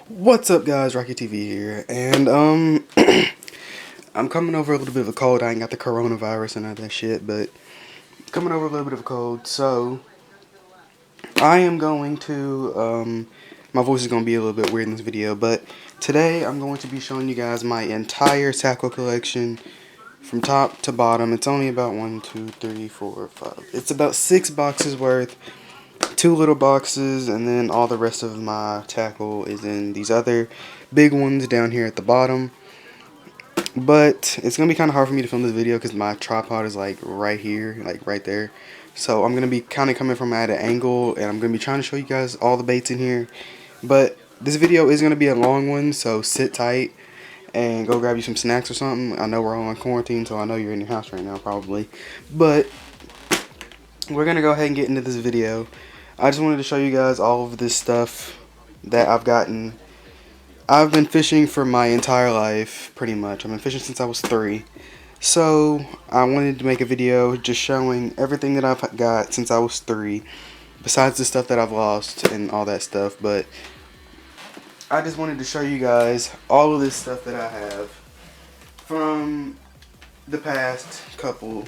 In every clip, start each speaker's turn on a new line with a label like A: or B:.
A: What's up, guys? Rocky TV here, and I'm coming over a little bit of a cold. I ain't got the coronavirus and all that shit, but coming over a little bit of a cold. So I am going to my voice is gonna be a little bit weird in this video, but today I'm going to be showing you guys my entire tackle collection from top to bottom. It's only about 1, 2, 3, 4, 5. It's about 6 boxes worth. 2 little boxes, and then all the rest of my tackle is in these other big ones down here at the bottom. But it's gonna be kind of hard for me to film this video because my tripod is like right here, like right there. So I'm gonna be kind of coming from at an angle, and I'm gonna be trying to show you guys all the baits in here. But this video is gonna be a long one, so sit tight and go grab you some snacks or something. I know we're all on quarantine, so I know you're in your house right now probably, but we're gonna go ahead and get into this video. I just wanted to show you guys all of this stuff that I've gotten. I've been fishing for my entire life, pretty much. I've been fishing since I was 3. So, I wanted to make a video just showing everything that I've got since I was 3. Besides the stuff that I've lost and all that stuff. But, I just wanted to show you guys all of this stuff that I have from the past couple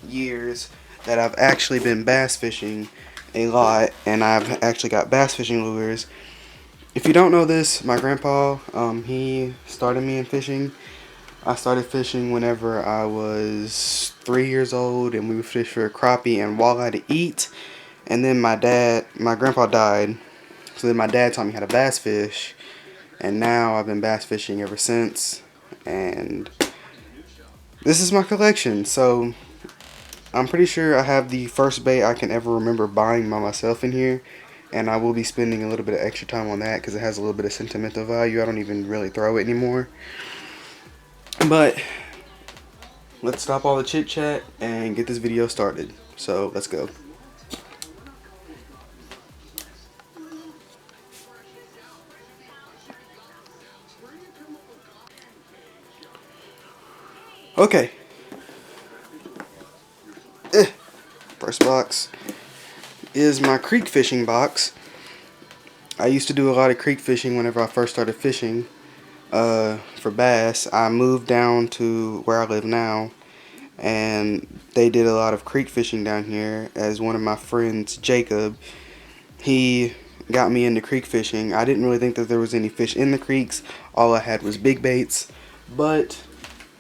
A: years that I've actually been bass fishing a lot, and I've actually got bass fishing lures. If you don't know this, my grandpa, he started me in fishing. I started fishing whenever I was 3 years old, and we would fish for crappie and walleye to eat. And then my grandpa died, so then my dad taught me how to bass fish, and now I've been bass fishing ever since. And this is my collection, so I'm pretty sure I have the first bait I can ever remember buying by myself in here, and I will be spending a little bit of extra time on that because it has a little bit of sentimental value. I don't even really throw it anymore. But let's stop all the chit chat and get this video started. So let's go. Okay. First box is my creek fishing box. I used to do a lot of creek fishing whenever I first started fishing for bass. I moved down to where I live now, and they did a lot of creek fishing down here. As one of my friends, Jacob, he got me into creek fishing. I didn't really think that there was any fish in the creeks. All I had was big baits, but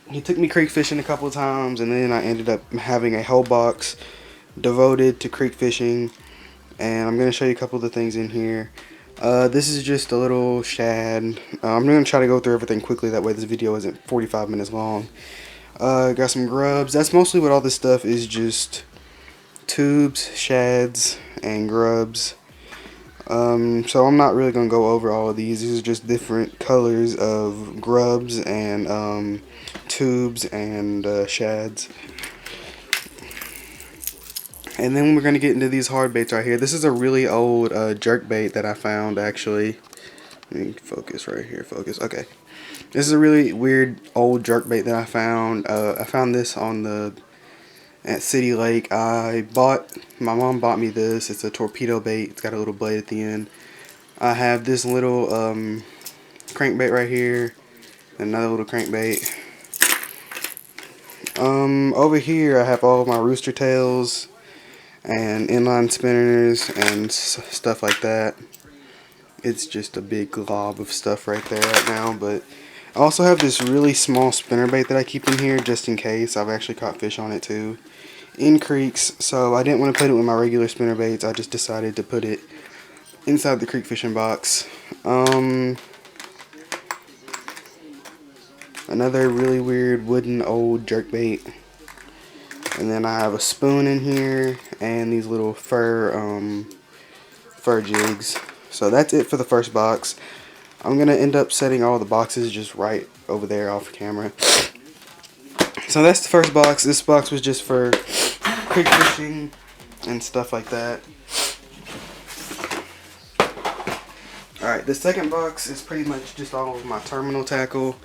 A: he took me creek fishing a couple of times, and then I ended up having a whole box devoted to creek fishing. And I'm going to show you a couple of the things in here. This is just a little shad. I'm going to try to go through everything quickly, that way this video isn't 45 minutes long. Got some grubs. That's mostly what all this stuff is, just tubes, shads, and grubs. So I'm not really going to go over all of these. These are just different colors of grubs and tubes and shads. And then we're going to get into these hard baits right here. This is a really old jerk bait that I found, actually. Let me focus right here. Focus. Okay. This is a really weird old jerk bait that I found. I found this at City Lake. My mom bought me this. It's a torpedo bait. It's got a little blade at the end. I have this little crankbait right here. Another little crankbait. Over here I have all of my rooster tails and inline spinners and stuff like that. It's just a big glob of stuff right there right now, but I also have this really small spinnerbait that I keep in here just in case. I've actually caught fish on it too in creeks, so I didn't want to put it with my regular spinnerbaits. I just decided to put it inside the creek fishing box. Another really weird wooden old jerkbait. And then I have a spoon in here and these little fur jigs. So that's it for the first box. I'm going to end up setting all the boxes just right over there off camera. So that's the first box. This box was just for creek fishing and stuff like that. Alright, the second box is pretty much just all of my terminal tackle.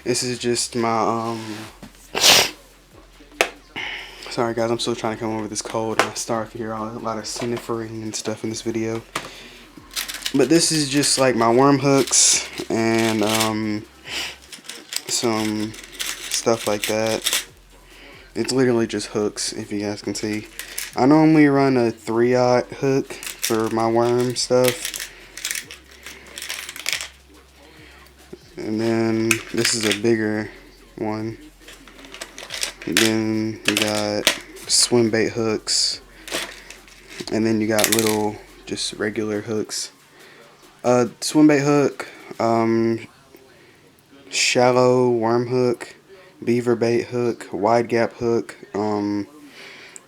A: This is just my sorry guys, I'm still trying to come over this cold, and I start to hear a lot of sniffering and stuff in this video. But this is just like my worm hooks and some stuff like that. It's literally just hooks, if you guys can see. I normally run a 3/0 hook for my worm stuff. And then this is a bigger one. And then you got swim bait hooks. And then you got little just regular hooks. Swim bait hook, shallow worm hook, beaver bait hook, wide gap hook.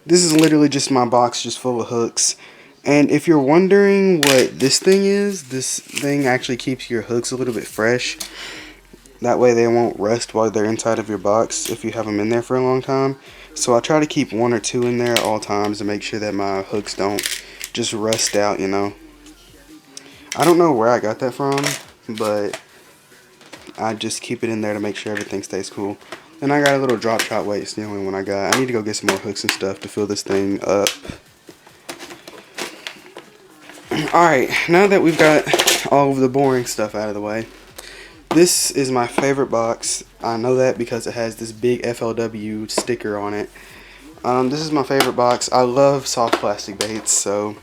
A: This is literally just my box just full of hooks. And if you're wondering what this thing is, this thing actually keeps your hooks a little bit fresh. That way they won't rust while they're inside of your box if you have them in there for a long time. So I try to keep 1 or 2 in there at all times to make sure that my hooks don't just rust out, you know. I don't know where I got that from, but I just keep it in there to make sure everything stays cool. And I got a little drop shot weight. It's the only one I got. I need to go get some more hooks and stuff to fill this thing up. Alright, now that we've got all of the boring stuff out of the way, this is my favorite box. I know that because it has this big FLW sticker on it. This is my favorite box. I love soft plastic baits, so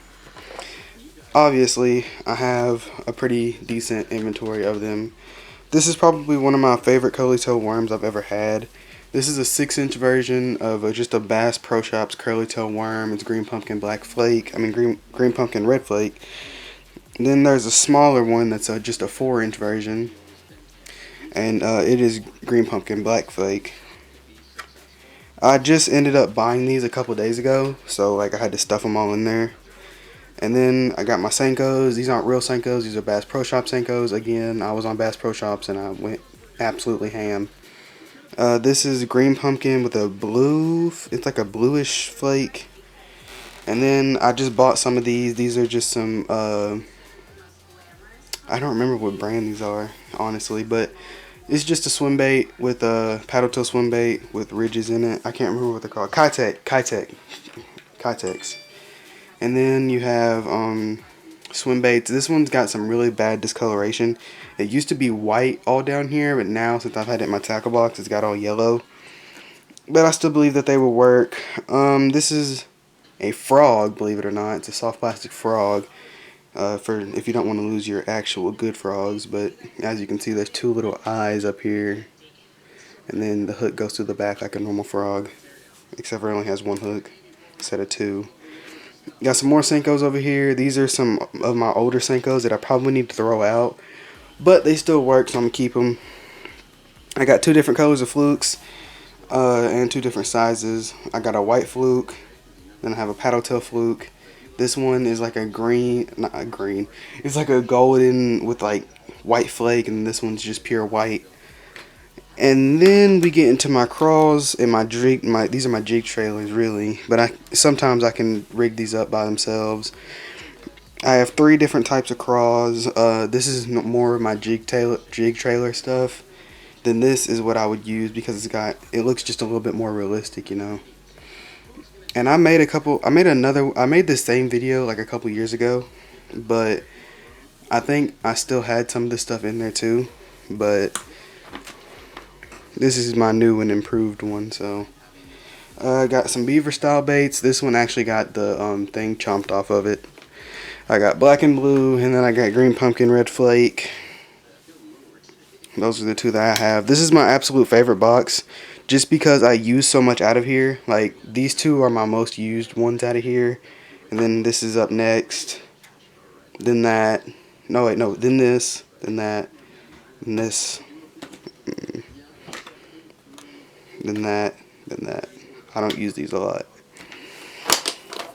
A: obviously I have a pretty decent inventory of them. This is probably one of my favorite curly toe worms I've ever had. This is a 6-inch version of just a Bass Pro Shops curly toe worm. It's green pumpkin black flake. I mean green pumpkin red flake. And then there's a smaller one that's just a 4-inch version, and it is green pumpkin black flake. I just ended up buying these a couple days ago, so like I had to stuff them all in there. And then I got my Senkos. These aren't real Senkos. These are Bass Pro Shops Senkos. Again, I was on Bass Pro Shops and I went absolutely ham. This is green pumpkin with a blue, it's like a bluish flake. And then I just bought some of these. These are just some, I don't remember what brand these are, honestly, but it's just a swim bait with a paddle tail swim bait with ridges in it. I can't remember what they're called. Kitex. And then you have swim baits. This one's got some really bad discoloration. It used to be white all down here, but now since I've had it in my tackle box, it's got all yellow. But I still believe that they will work. This is a frog, believe it or not. It's a soft plastic frog. For if you don't want to lose your actual good frogs. But as you can see, there's 2 little eyes up here. And then the hook goes to the back like a normal frog, except for it only has 1 hook instead of 2. Got some more Senkos over here. These are some of my older Senkos that I probably need to throw out, but they still work, so I'm going to keep them. I got 2 different colors of flukes and 2 different sizes. I got a white fluke, then I have a paddle tail fluke. This one is like a green, not a green, it's like a golden with like white flake, and this one's just pure white. And then we get into my crawls and my jig. These are my jig trailers, really. But sometimes I can rig these up by themselves. I have 3 different types of crawls. This is more of my jig trailer stuff. Then this is what I would use because it looks just a little bit more realistic, you know. And I made this same video like a couple years ago, but I think I still had some of this stuff in there too. But this is my new and improved one. So I got some beaver style baits. This one actually got the thing chomped off of it. I got black and blue, and then I got green pumpkin red flake. Those are the 2 that I have. This is my absolute favorite box just because I use so much out of here. Like these 2 are my most used ones out of here. And then this is up next. Then that. No, wait, no. Then this. Then that. Then this. Then that, then that. I don't use these a lot.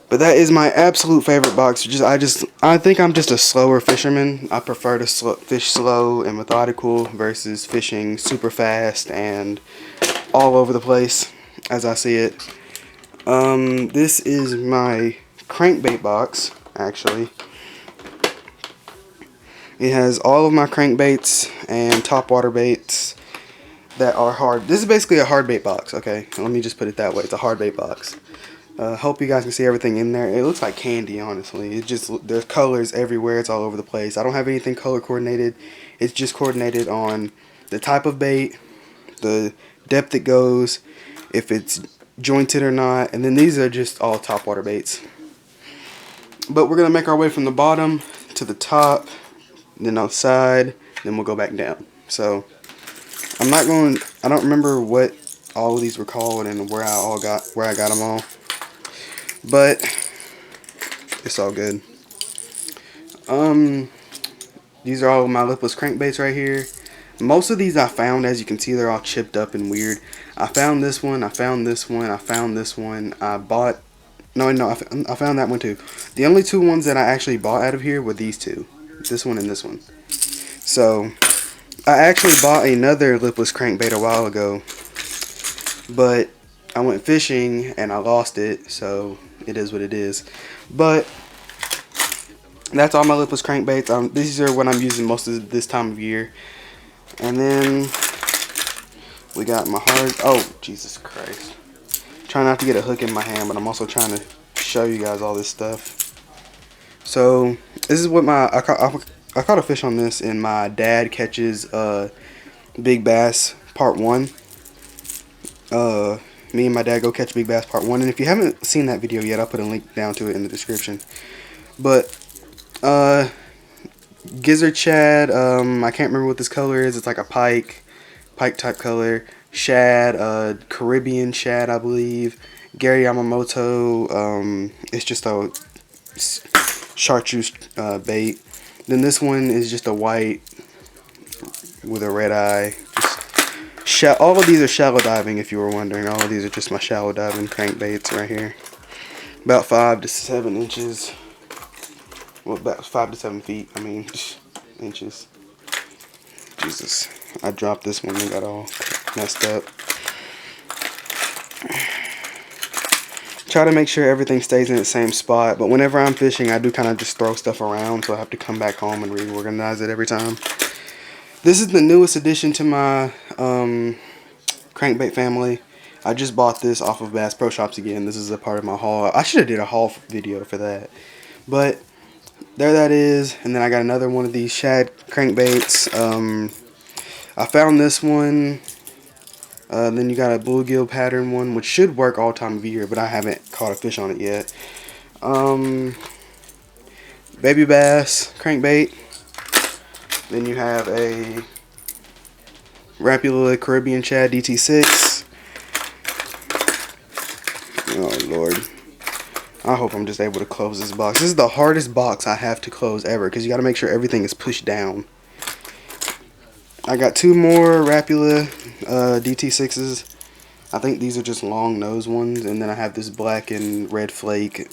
A: But that is my absolute favorite box. I think I'm just a slower fisherman. I prefer to fish slow and methodical versus fishing super fast and all over the place as I see it. This is my crankbait box, actually. It has all of my crankbaits and topwater baits that are hard. This is basically a hard bait box, okay? Let me just put it that way. It's a hard bait box. Hope you guys can see everything in there. It looks like candy, honestly. It just, there's colors everywhere. It's all over the place. I don't have anything color coordinated. It's just coordinated on the type of bait, the depth it goes, if it's jointed or not, and then these are just all top water baits. But we're gonna make our way from the bottom to the top, then outside, then we'll go back down. So I don't remember what all of these were called and where I got them all, but it's all good. These are all my lipless crankbaits right here. Most of these I found, as you can see, they're all chipped up and weird. I found this one, I found this one, I found this one. I bought, no, I found that one too. The only two ones that I actually bought out of here were these two. This one and this one. So, I actually bought another lipless crankbait a while ago, but I went fishing and I lost it, so it is what it is. But that's all my lipless crankbaits. These are what I'm using most of this time of year. And then we got my oh, Jesus Christ. Trying not to get a hook in my hand, but I'm also trying to show you guys all this stuff. So this is what I caught a fish on this in my dad catches big bass part 1. Me and my dad go catch big bass part 1, and if you haven't seen that video yet, I'll put a link down to it in the description. But gizzard shad, I can't remember what this color is. It's like a pike type color. Shad, Caribbean shad, I believe. Gary Yamamoto, it's just a chartreuse bait. Then this one is just a white with a red eye. All of these are shallow diving, if you were wondering. All of these are just my shallow diving crankbaits right here. About 5 to 7 inches. Well, about 5 to 7 feet. I mean, inches. Jesus, I dropped this one and got all messed up. Try to make sure everything stays in the same spot, but whenever I'm fishing, I do kind of just throw stuff around, so I have to come back home and reorganize it every time. This is the newest addition to my crankbait family. I just bought this off of Bass Pro Shops again. This is a part of my haul. I should have did a haul video for that, but there that is. And then I got another one of these shad crankbaits. I found this one. Then you got a bluegill pattern one, which should work all time of year, but I haven't caught a fish on it yet. Baby bass crankbait. Then you have a Rapula Caribbean Shad DT6. Oh Lord. I hope I'm just able to close this box. This is the hardest box I have to close ever, because you got to make sure everything is pushed down. I got 2 more Rapula DT6s. I think these are just long nose ones. And then I have this black and red flake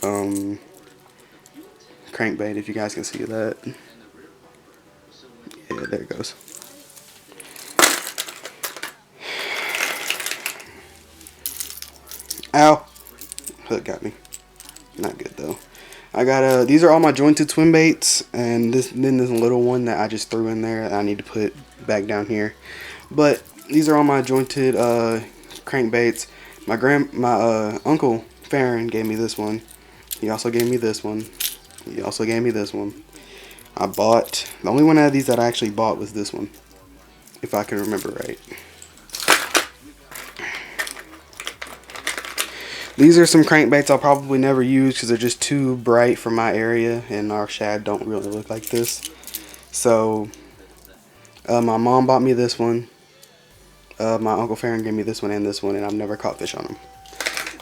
A: crankbait, if you guys can see that. Yeah, there it goes. Ow! Hook got me. Not good though. I got these are all my jointed swim baits, and then there's a little one that I just threw in there that I need to put back down here. But these are all my jointed crankbaits. My uncle Farron gave me this one. He also gave me this one. He also gave me this one. The only one out of these that I actually bought was this one, if I can remember right. These are some crankbaits I'll probably never use because they're just too bright for my area, and our shad don't really look like this. So, my mom bought me this one. My Uncle Farron gave me this one, and I've never caught fish on them.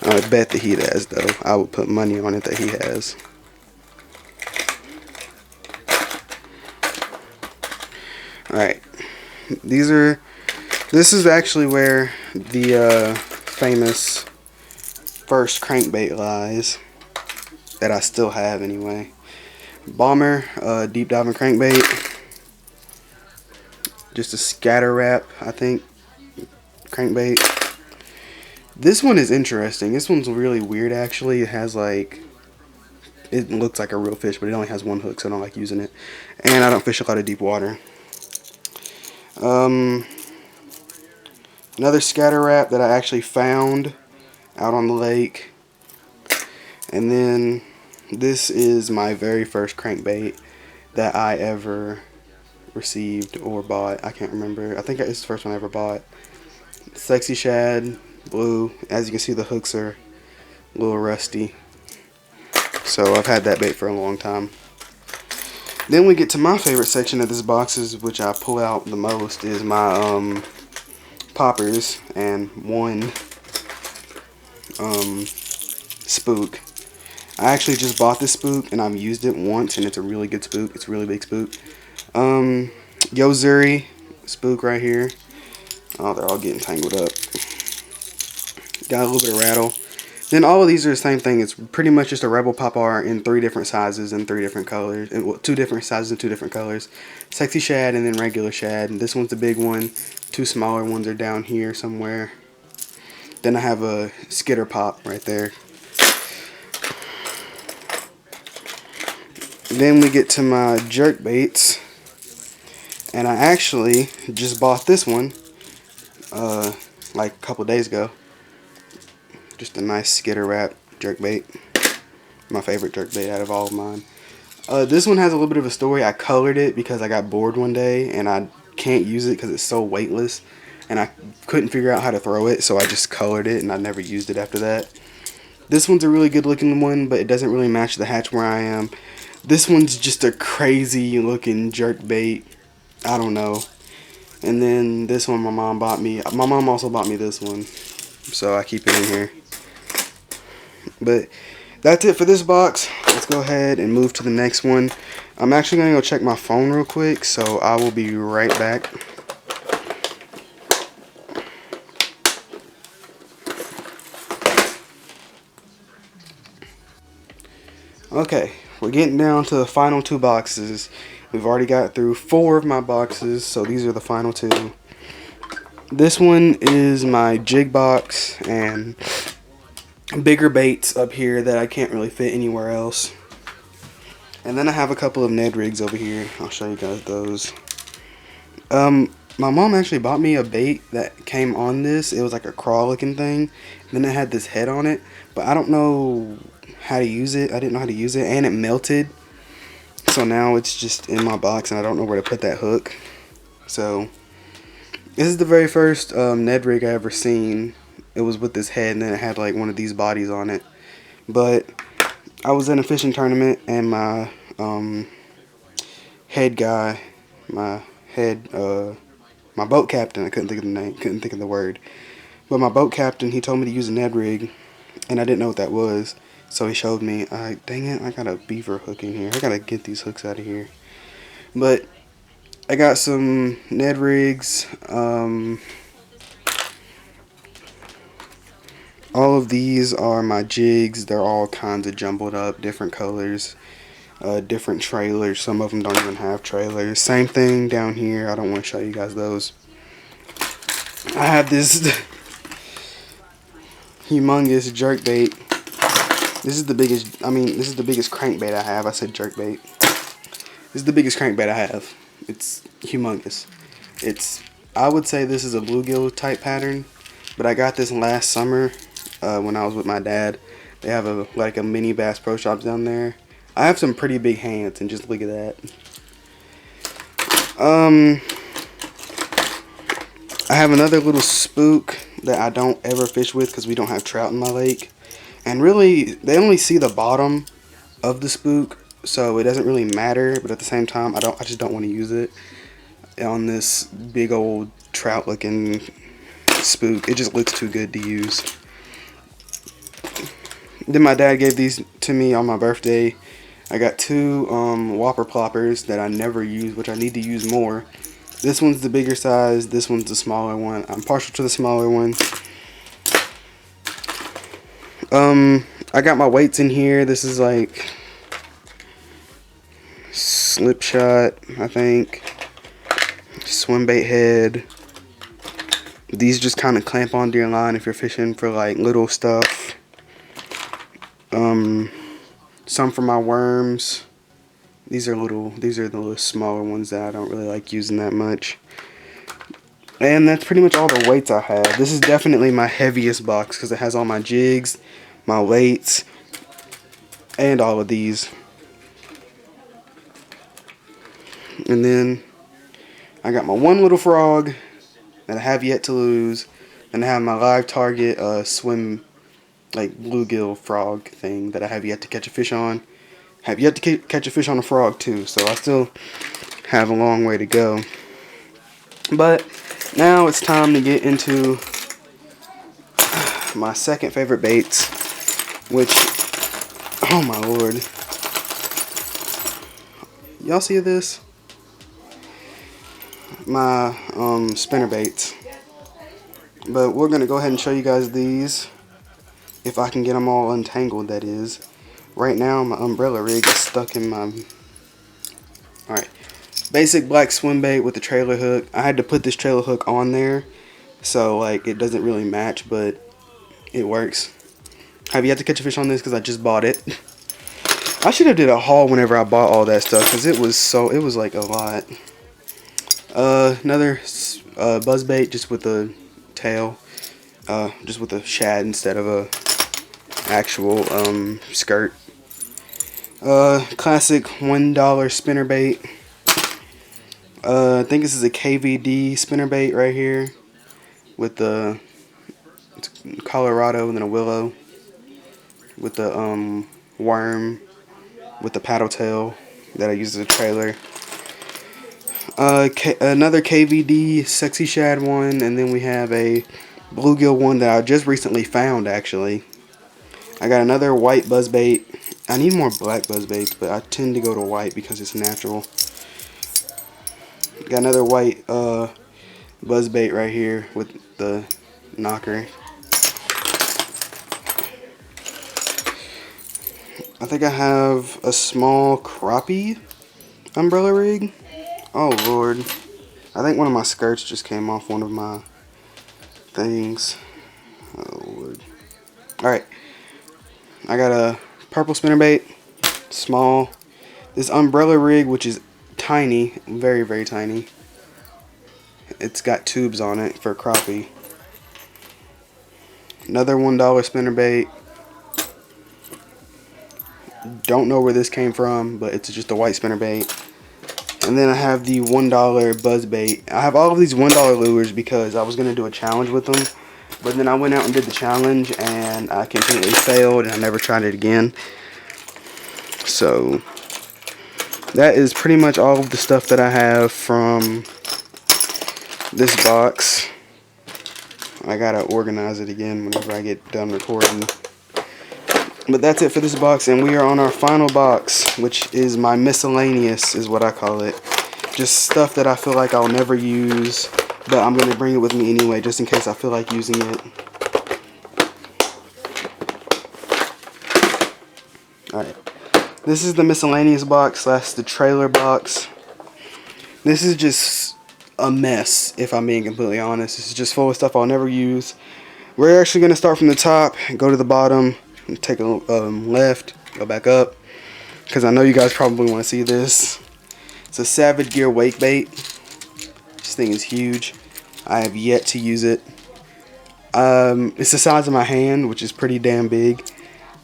A: I bet that he has, though. I would put money on it that he has. Alright. This is actually where the famous first crankbait lies, that I still have anyway. Bomber deep diving crankbait, just a scatter wrap, I think, crankbait. This one is interesting. This one's really weird actually. It has like, it looks like a real fish, but it only has 1 hook, so I don't like using it, and I don't fish a lot of deep water. Another scatter wrap that I actually found out on the lake. And then this is my very first crankbait that I ever received or bought. I can't remember. I think it's the first one I ever bought. Sexy shad, blue. As you can see, the hooks are a little rusty. So I've had that bait for a long time. Then we get to my favorite section of this boxes, which I pull out the most, is my poppers and one spook. I actually just bought this spook and I've used it once, and it's a really good spook. It's a really big spook. Yozuri spook right here. Oh, they're all getting tangled up. Got a little bit of rattle. Then all of these are the same thing. It's pretty much just a Rebel Popper in 3 different sizes and 3 different colors. And well, 2 different sizes and 2 different colors. Sexy shad and then regular shad. And this one's the big one. 2 smaller ones are down here somewhere. Then I have a skitter pop right there. Then we get to my jerk baits. And I actually just bought this one like a couple days ago. Just a nice skitter wrap jerkbait. My favorite jerkbait out of all of mine. This one has a little bit of a story. I colored it because I got bored one day and I can't use it because it's so weightless. And I couldn't figure out how to throw it, so I just colored it and I never used it after that. This one's a really good looking one, but it doesn't really match the hatch where I am. This one's just a crazy looking jerkbait. I don't know. And then this one my mom bought me. My mom also bought me this one, so I keep it in here. But that's it for this box. Let's go ahead and move to the next one. I'm actually going to go check my phone real quick, so I will be right back. Okay, we're getting down to the final 2 boxes. We've already got through 4 of my boxes, so these are the final 2. This one is my jig box and bigger baits up here that I can't really fit anywhere else. And then I have a couple of Ned rigs over here. I'll show you guys those. My mom actually bought me a bait that came on this. It was like a crawl looking thing. And then it had this head on it. But I don't know how to use it. I didn't know how to use it. And it melted. So now it's just in my box and I don't know where to put that hook. So this is the very first Ned rig I ever seen. It was with this head and then it had like one of these bodies on it. But I was in a fishing tournament and my head guy, my boat captain, I couldn't think of the name, couldn't think of the word. But my boat captain, he told me to use a Ned rig and I didn't know what that was. So he showed me. Dang it, I got a beaver hook in here. I gotta get these hooks out of here. But I got some Ned rigs. All of these are my jigs. They're all kinds of jumbled up, different colors, different trailers. Some of them don't even have trailers. Same thing down here. I don't want to show you guys those. I have this humongous jerkbait. This is the biggest, this is the biggest crankbait I have. I said jerkbait. This is the biggest crankbait I have. It's humongous. I would say this is a bluegill type pattern, but I got this last summer when I was with my dad. They have a mini Bass Pro Shops down there. I have some pretty big hands, and just look at that. I have another little spook that I don't ever fish with because we don't have trout in my lake. And really, they only see the bottom of the spook, so it doesn't really matter. But at the same time, I just don't want to use it on this big old trout-looking spook. It just looks too good to use. Then my dad gave these to me on my birthday. I got 2 Whopper ploppers that I never use, which I need to use more. This one's the bigger size. This one's the smaller one. I'm partial to the smaller one. I got my weights in here. This is like slip shot, I think. Swim bait head. These just kind of clamp onto your line if you're fishing for like little stuff. Some for my worms. These are the little smaller ones that I don't really like using that much. And that's pretty much all the weights I have. This is definitely my heaviest box because it has all my jigs, my weights, and all of these. And then I got my one little frog that I have yet to lose, and I have my live target swim, like, bluegill frog thing that I have yet to catch a fish on. Have yet to catch a fish on a frog too, so I still have a long way to go. But now it's time to get into my second favorite baits, which, oh my lord, y'all see this? My spinner baits. But we're gonna go ahead and show you guys these, if I can get them all untangled, that is. Right now my umbrella rig is stuck in my, alright, basic black swim bait with the trailer hook. I had to put this trailer hook on there, so like it doesn't really match, but it works. Have you had to catch a fish on this? Because I just bought it. I should have did a haul whenever I bought all that stuff, because it was like a lot. Another buzz bait, just with a tail, just with a shad instead of a actual skirt. Classic $1 spinner bait. I think this is a KVD spinner bait right here with the Colorado and then a willow with the worm with the paddle tail that I use as a trailer. Another KVD sexy shad one, and then we have a bluegill one that I just recently found actually. I got another white buzzbait. I need more black buzzbaits, but I tend to go to white because it's natural. Got another white buzzbait right here with the knocker. I think I have a small crappie umbrella rig. Oh lord. I think one of my skirts just came off one of my things. Oh lord. Alright. I got a purple spinnerbait. Small. This umbrella rig, which is tiny. Very, very tiny. It's got tubes on it for crappie. Another $1 spinnerbait. Don't know where this came from, but it's just a white spinnerbait. And then I have the $1 buzz bait. I have all of these $1 lures because I was going to do a challenge with them. But then I went out and did the challenge and I completely failed and I never tried it again. So that is pretty much all of the stuff that I have from this box. I gotta organize it again whenever I get done recording. But that's it for this box, and we are on our final box, which is my miscellaneous, is what I call it. Just stuff that I feel like I'll never use, but I'm going to bring it with me anyway, just in case I feel like using it. Alright. This is the miscellaneous box / the trailer box. This is just a mess, if I'm being completely honest. This is just full of stuff I'll never use. We're actually going to start from the top, go to the bottom, and take a left, go back up, because I know you guys probably want to see this. It's a Savage Gear wake bait. This thing is huge. I have yet to use it. It's the size of my hand, which is pretty damn big,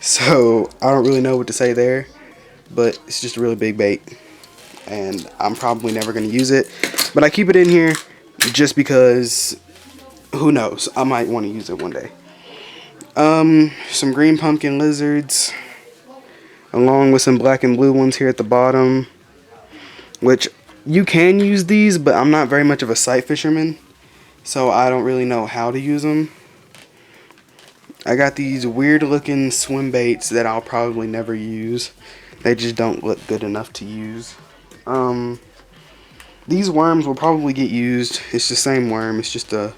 A: so I don't really know what to say there, but it's just a really big bait, and I'm probably never going to use it, but I keep it in here just because, who knows, I might want to use it one day. Some green pumpkin lizards, along with some black and blue ones here at the bottom, which you can use these, but I'm not very much of a sight fisherman, so I don't really know how to use them. I got these weird looking swim baits that I'll probably never use. They just don't look good enough to use. These worms will probably get used. It's the same worm, it's just a,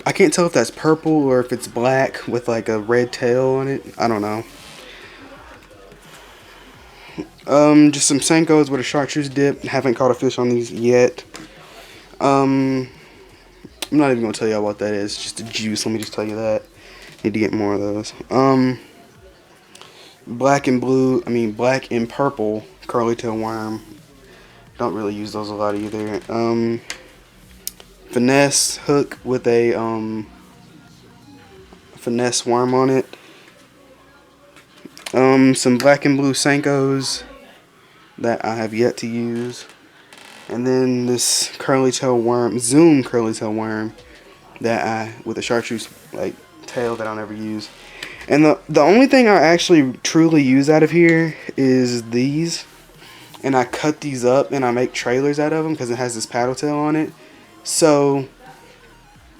A: I can't tell if that's purple or if it's black with like a red tail on it. I don't know. Just some Senkos with a chartreuse dip. Haven't caught a fish on these yet. I'm not even gonna tell y'all what that is. Just a juice. Let me just tell you that. Need to get more of those. Black and purple curly tail worm. Don't really use those a lot either. Finesse hook with a finesse worm on it. Some black and blue Senkos that I have yet to use. And then this curly tail worm, Zoom curly tail worm with a chartreuse like tail that I'll never use. And the only thing I actually truly use out of here is these. And I cut these up and I make trailers out of them because it has this paddle tail on it. So,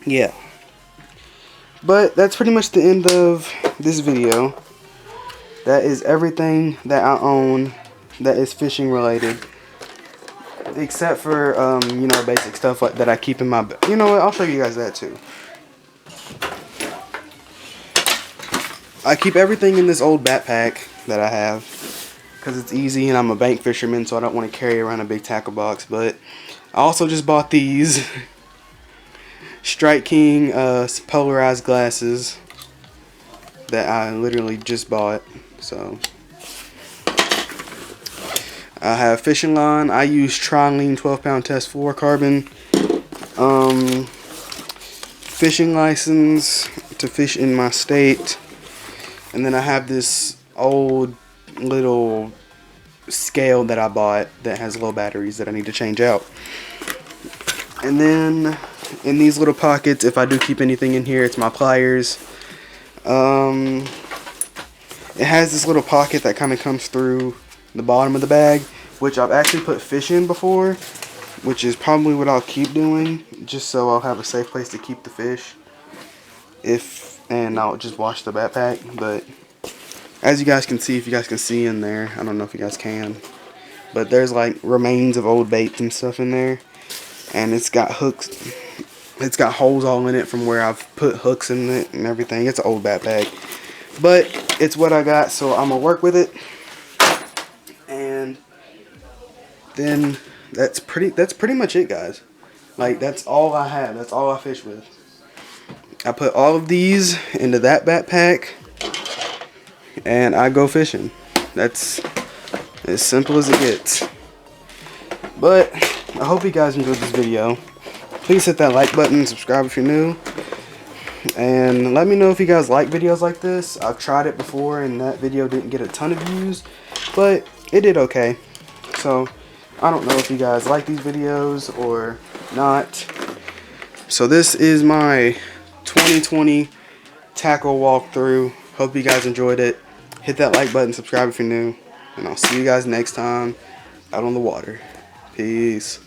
A: yeah. But that's pretty much the end of this video. That is everything that I own that is fishing related. Except for, you know, basic stuff like that I keep in my... You know what? I'll show you guys that too. I keep everything in this old backpack that I have. Because it's easy and I'm a bank fisherman, so I don't want to carry around a big tackle box. But I also just bought these Strike King polarized glasses that I literally just bought. So I have fishing line. I use Trilene 12-pound test fluorocarbon. Fishing license to fish in my state. And then I have this old little scale that I bought that has low batteries that I need to change out. And then in these little pockets, if I do keep anything in here, it's my pliers. It has this little pocket that kind of comes through the bottom of the bag, which I've actually put fish in before, which is probably what I'll keep doing, just so I'll have a safe place to keep the fish. And I'll just wash the backpack. But as you guys can see, if you guys can see in there, I don't know if you guys can, but there's like remains of old baits and stuff in there, and it's got hooks. It's got holes all in it from where I've put hooks in it and everything. It's an old backpack, but it's what I got, so I'm gonna work with it. And then that's pretty much it, guys. Like, that's all I have. That's all I fish with. I put all of these into that backpack and I go fishing. That's as simple as it gets. But I hope you guys enjoyed this video. Please hit that like button, subscribe if you're new, and let me know if you guys like videos like this. I've tried it before and that video didn't get a ton of views, but it did okay. So I don't know if you guys like these videos or not. So this is my 2020 tackle walkthrough. Hope you guys enjoyed it. Hit that like button, subscribe if you're new, and I'll see you guys next time out on the water. Peace.